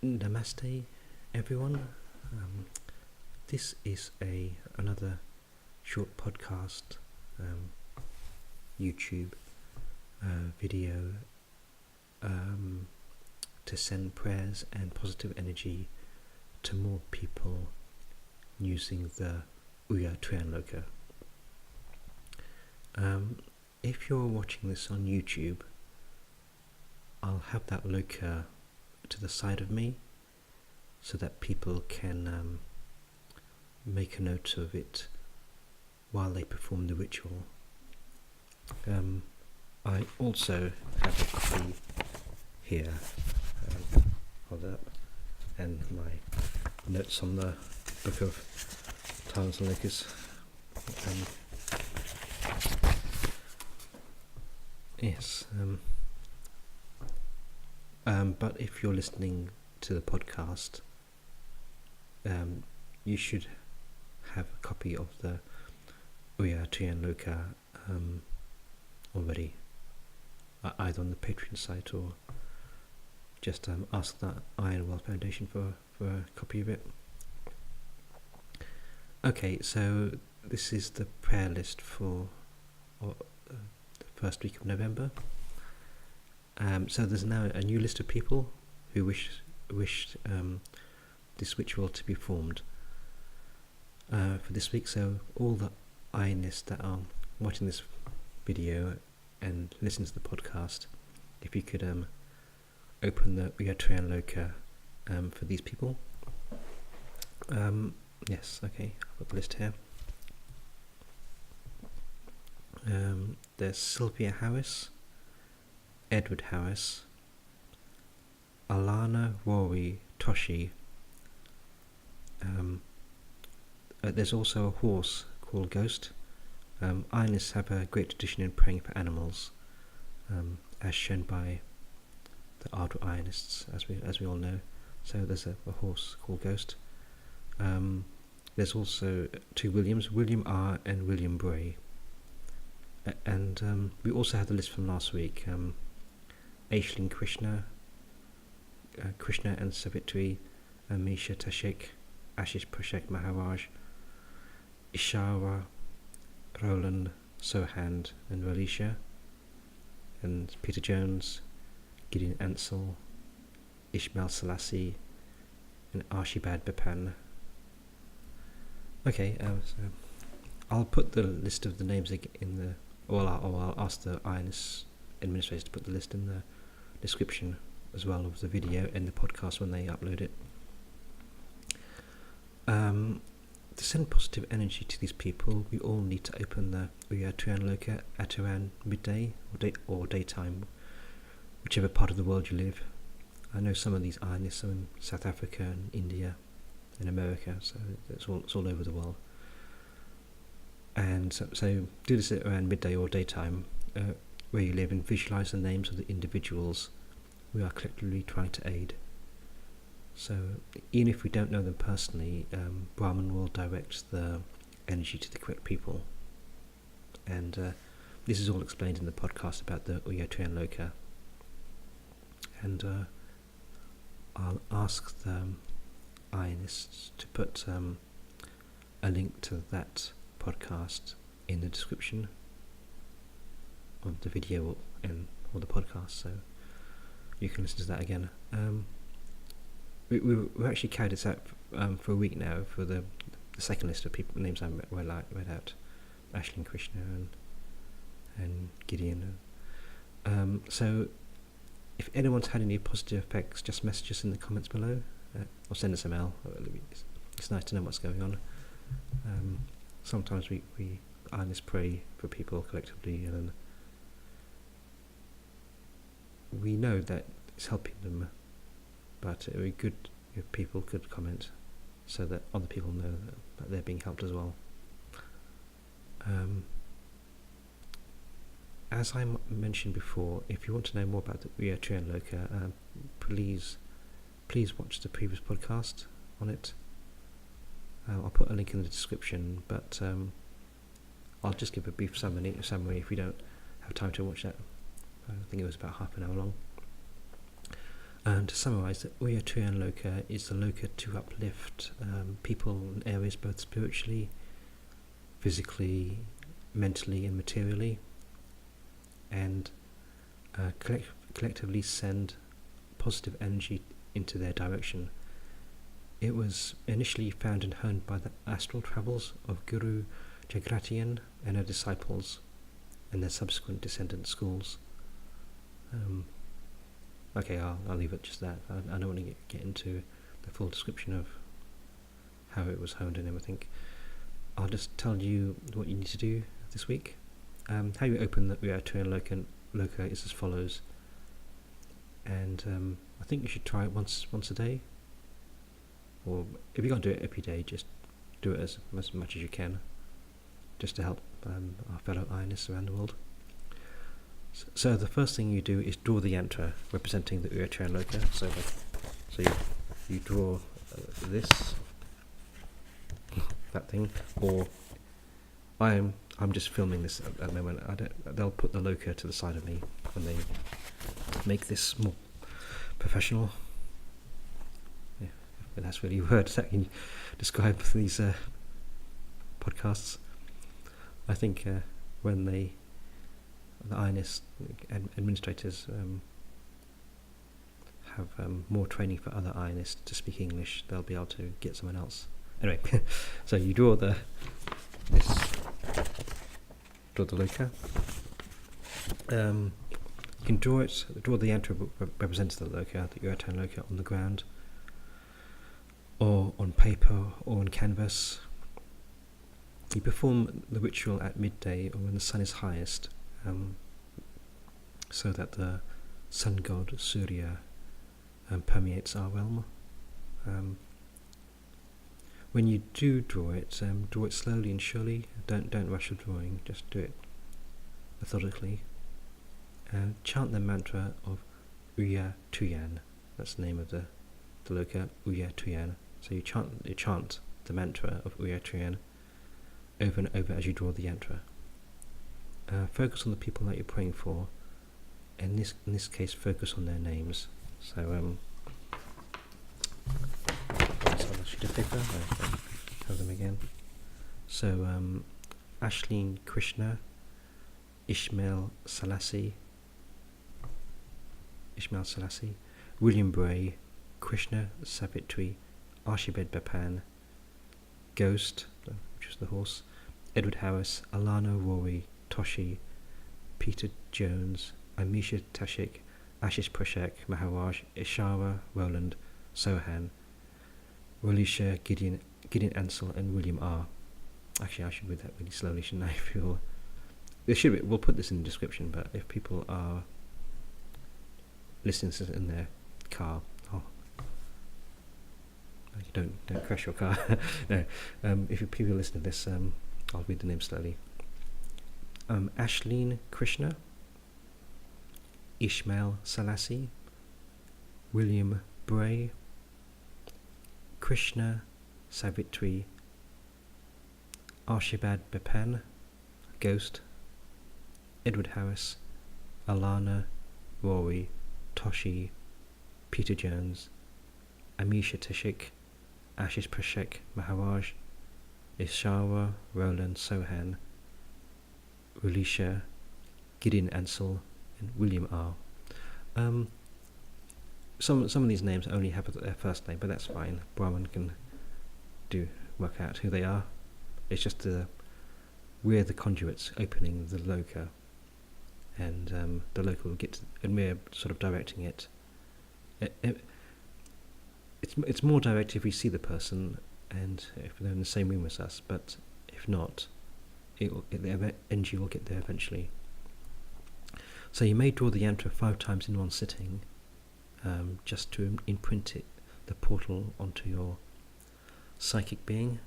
Namaste, everyone. This is another short podcast, YouTube video to send prayers and positive energy to more people using the Uyarttuyan loka. If you're watching this on YouTube, I'll have that loka to the side of me so that people can make a note of it while they perform the ritual. I also have a copy here, hold up, and my notes on the book of tiles and lokas. Yes. But if you're listening to the podcast, you should have a copy of the Uyarttuyan loka already, either on the Patreon site or just ask the Iron Foundation for a copy of it. Okay, so this is the prayer list for the first week of November. So there's now a new list of people who wish this ritual to be formed for this week. So all the Aaiyanists that are watching this video and listen to the podcast, if you could open the Uyarttuyan loka for these people. Yes, okay, I've got the list here. There's Sylvia Harris, Edward Harris, Alanna, Rory, Toshja. There's also a horse called Ghost. Aaiyanists have a great tradition in praying for animals, as shown by the Ardent Aaiyanists, as we all know. So there's a horse called Ghost. There's also two Williams, William R. and William Bray. And we also had the list from last week. Ashlin, Krishna and Savitri, Misha Tashik, Ashish Prashek Maharaj, Ishara, Roland, Sohand and Ralisha, and Peter Jones, Gideon Ansel, Ismael Salasi, and Ashirbad Bepan. Okay, so I'll put the list of the names in the, or I'll ask the Aaiyanists administrators to put the list in the description as well of the video and the podcast when they upload it. To send positive energy to these people, we all need to open the Uyarttuyan loka at around midday or daytime, whichever part of the world you live. I know some of these Aaiyanists are in South Africa and India and America, so it's all over the world. And so do this at around midday or daytime where you live, and visualize the names of the individuals we are collectively trying to aid. So even if we don't know them personally, Brahman will direct the energy to the correct people. And this is all explained in the podcast about the Uyarttuyan loka. And I'll ask the Aaiyanists to put a link to that podcast in the description of the video or the podcast, so you can listen to that again. We've actually carried this out for a week now for the second list of people names I read out, Ashlin, Krishna and Gideon. So if anyone's had any positive effects, just message us in the comments below, or send us a mail. It's nice to know what's going on. Sometimes we Aaiyanists pray for people collectively, and we know that it's helping them, but it would be good if people could comment so that other people know that they're being helped as well. As I mentioned before, if you want to know more about the Uyarttuyan loka, please watch the previous podcast on it. I'll put a link in the description, but I'll just give a brief summary if you don't have time to watch that. I think it was about half an hour long. And to summarise, the Uyarttuyan Loka is the Loka to uplift people in areas both spiritually, physically, mentally and materially, and collectively send positive energy into their direction. It was initially found and honed by the astral travels of Guru Jagrathian and her disciples and their subsequent descendant schools. Okay, I'll leave it just that. I don't want to get into the full description of how it was honed and everything. I'll just tell you what you need to do this week. How you open the Uyarttuyan Loka is as follows, and I think you should try it once a day, or if you can't do it every day, just do it as much as you can, just to help our fellow Aaiyanists around the world. So the first thing you do is draw the yantra representing the Uyarttuyan Loka. So you draw that thing, or I'm just filming this at the moment. They'll put the Loka to the side of me when they make this more professional. Yeah, but that's really words that can describe these podcasts. I think when the Aaiyanists administrators have more training for other Aaiyanists to speak English, they'll be able to get someone else. Anyway, so you draw the Loka. You can draw the yantra represents the Loka, the Uyarttuyan Loka, on the ground, or on paper, or on canvas. You perform the ritual at midday or when the sun is highest, so that the sun god Surya permeates our realm. When you do draw it slowly and surely. Don't rush the drawing. Just do it methodically. Chant the mantra of Uyarttuyan. That's the name of the Loka, Uyarttuyan. So you chant the mantra of Uyarttuyan over and over as you draw the yantra. Focus on the people that you're praying for. In this case, focus on their names. So on a sheet of paper, have them again. So Ashlin, Krishna, Ismael, Salasi, William Bray, Krishna, Savitri, Ashirbad, Bepan, Ghost, which is the horse, Edward Harris, Alanna, Rory, Toshja, Peter Jones, Amisha Tashik, Ashish Prashak, Maharaj, Ishara, Roland, Sohan, Rolisha, Gideon Ansel, and William R. Actually, I should read that really slowly, shouldn't I? We'll put this in the description, but if people are listening to this in their car, don't crash your car. No, if people listen to this, I'll read the name slowly. Ashlin, Krishna, Ismael, Salasi, William Bray, Krishna, Savitri, Ashirbad, Bepan, Ghost, Edward Harris, Alanna, Rory, Toshja, Peter Jones, Amisha Tashik, Ashish Prashak, Maharaj, Ishara, Roland, Sohan, Rolisha, Gideon Ansel, and William R. Some of these names only have their first name, but that's fine. Brahman can work out who they are. It's just we're the conduits opening the Loka, and the Loka will get and we're sort of directing it. It's more direct if we see the person and if they're in the same room as us, but if not, the energy will get there eventually. So you may draw the yantra 5 times in one sitting, just to imprint the portal onto your psychic being.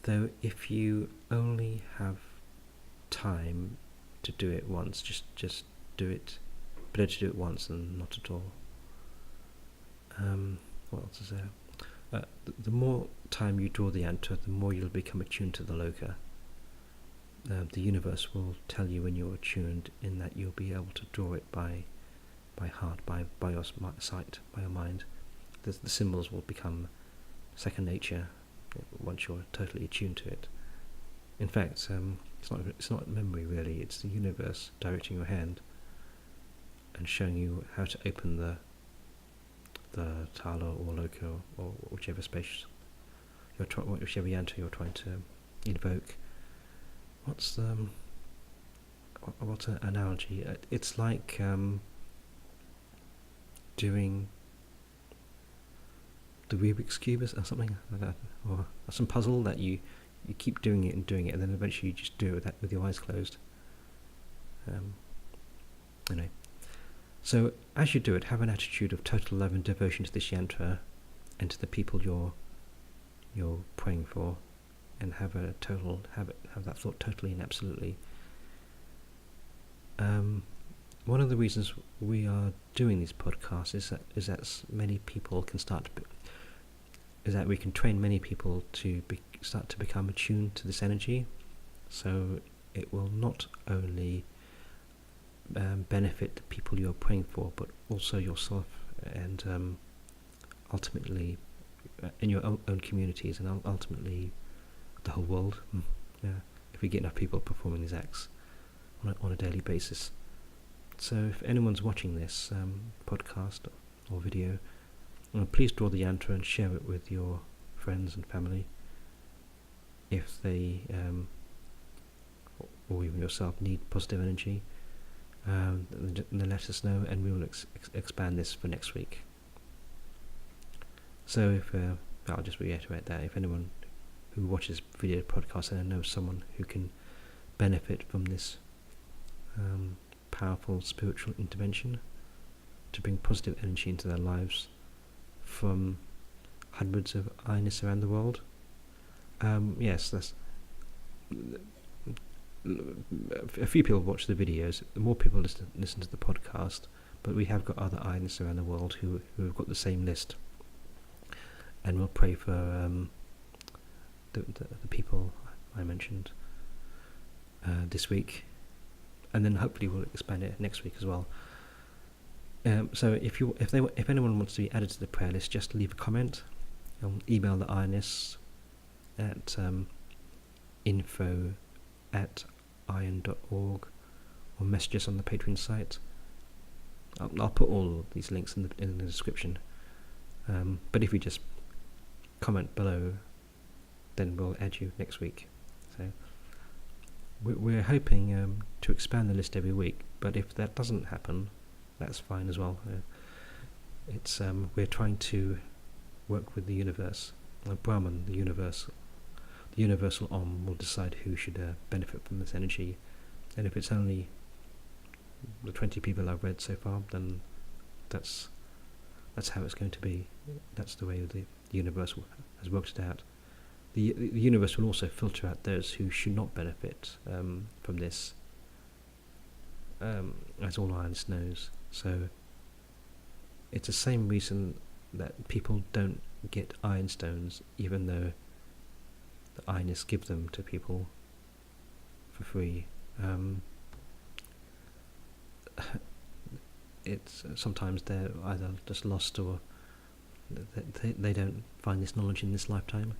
Though if you only have time to do it once, just do it. Better to do it once than not at all. What else is there? The more time you draw the yantra, the more you'll become attuned to the Loka. The universe will tell you when you're attuned, in that you'll be able to draw it by by heart, by your sight, by your mind. The symbols will become second nature once you're totally attuned to it. In fact, it's not memory really, it's the universe directing your hand and showing you how to open the tala or loka or whichever space whichever yantra you're trying to invoke. What's an analogy? It's like doing the Rubik's Cube or something like that, or some puzzle that you keep doing it, and then eventually you just do it with your eyes closed. Anyway, so as you do it, have an attitude of total love and devotion to this yantra and to the people you're praying for, and have that thought totally and absolutely. One of the reasons we are doing these podcasts is that many people can is that we can train many people to start to become attuned to this energy, so it will not only benefit the people you're praying for, but also yourself, and ultimately in your own communities, and ultimately the whole world. Yeah, if we get enough people performing these acts on a daily basis. So if anyone's watching this podcast or video, please draw the yantra and share it with your friends and family. If they or even yourself need positive energy, then let us know, and we will expand this for next week. So if I'll just reiterate that if anyone who watches video podcast and knows someone who can benefit from this powerful spiritual intervention to bring positive energy into their lives from hundreds of Aaiyanists around the world, yes, that's a few people watch the videos. The more people listen to the podcast, but we have got other Aaiyanists around the world who have got the same list, and we'll pray for the people I mentioned this week, and then hopefully we'll expand it next week as well. So if anyone wants to be added to the prayer list, just leave a comment. Email the Aaiyanists at info@ayan.org, or message us on the Patreon site. I'll put all these links in the description. But if you just comment below, then we'll add you next week. So we're hoping to expand the list every week, but if that doesn't happen, that's fine as well. We're trying to work with the universe, Brahman, the universal Om will decide who should benefit from this energy, and if it's only the 20 people I've read so far, then that's how it's going to be. That's the way the universe has worked it out. The universe will also filter out those who should not benefit from this, as all Aaiyanists knows. So it's the same reason that people don't get iron stones, even though the Aaiyanists give them to people for free. It's sometimes they're either just lost, or they don't find this knowledge in this lifetime.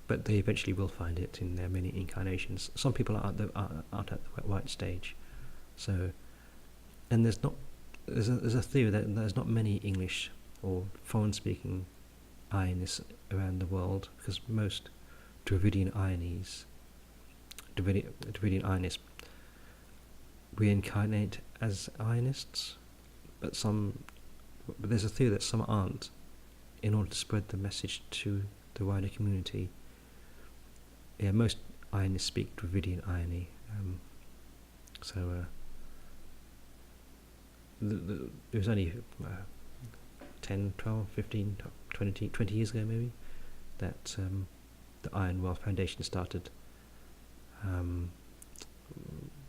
But they eventually will find it in their many incarnations. Some people aren't at the right stage. So, and there's a theory that there's not many English or foreign-speaking Aaiyanists around the world, because most Dravidian Aaiyanists reincarnate as Aaiyanists, but there's a theory that some aren't, in order to spread the message to the wider community. Yeah, most Aaiyanists speak Dravidian Aaiyani, so it was only 10, 12, 15, 20 years ago maybe that the Iron Well Foundation started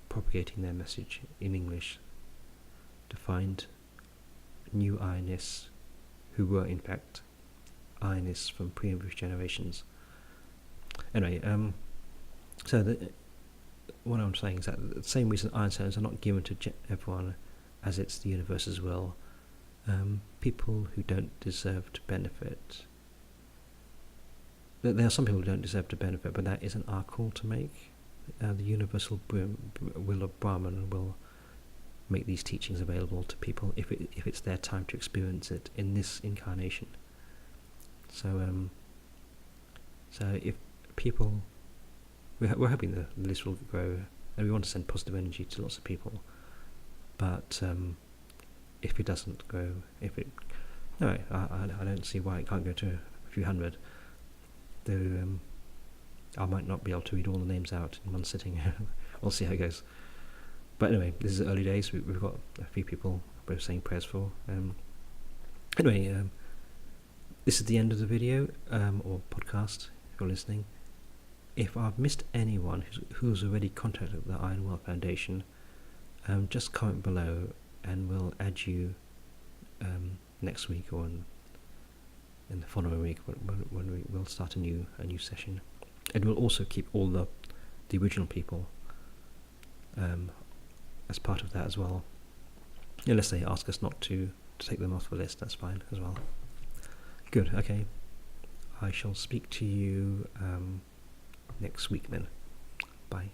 propagating their message in English to find new Aaiyanists who were in fact Aaiyanists from previous generations. Anyway, so what I'm saying is that the same reason Iron stones are not given to everyone as it's the universe's will, people who don't deserve to benefit. There are some people who don't deserve to benefit, but that isn't our call to make. The universal will of Brahman will make these teachings available to people if it's their time to experience it in this incarnation. So if people, we're hoping the list will grow, and we want to send positive energy to lots of people. But if it doesn't grow, I don't see why it can't go to a few hundred. Though I might not be able to read all the names out in one sitting. We'll see how it goes. But anyway, this is early days. We've got a few people we're saying prayers for. Anyway, this is the end of the video or podcast, if you're listening. If I've missed anyone who's already contacted the Iron Well Foundation, just comment below and we'll add you next week or in the following week when we'll start a new session. And we'll also keep all the original people as part of that as well. Unless they ask us not to take them off the list, that's fine as well. Good, okay. I shall speak to you next week then. Bye.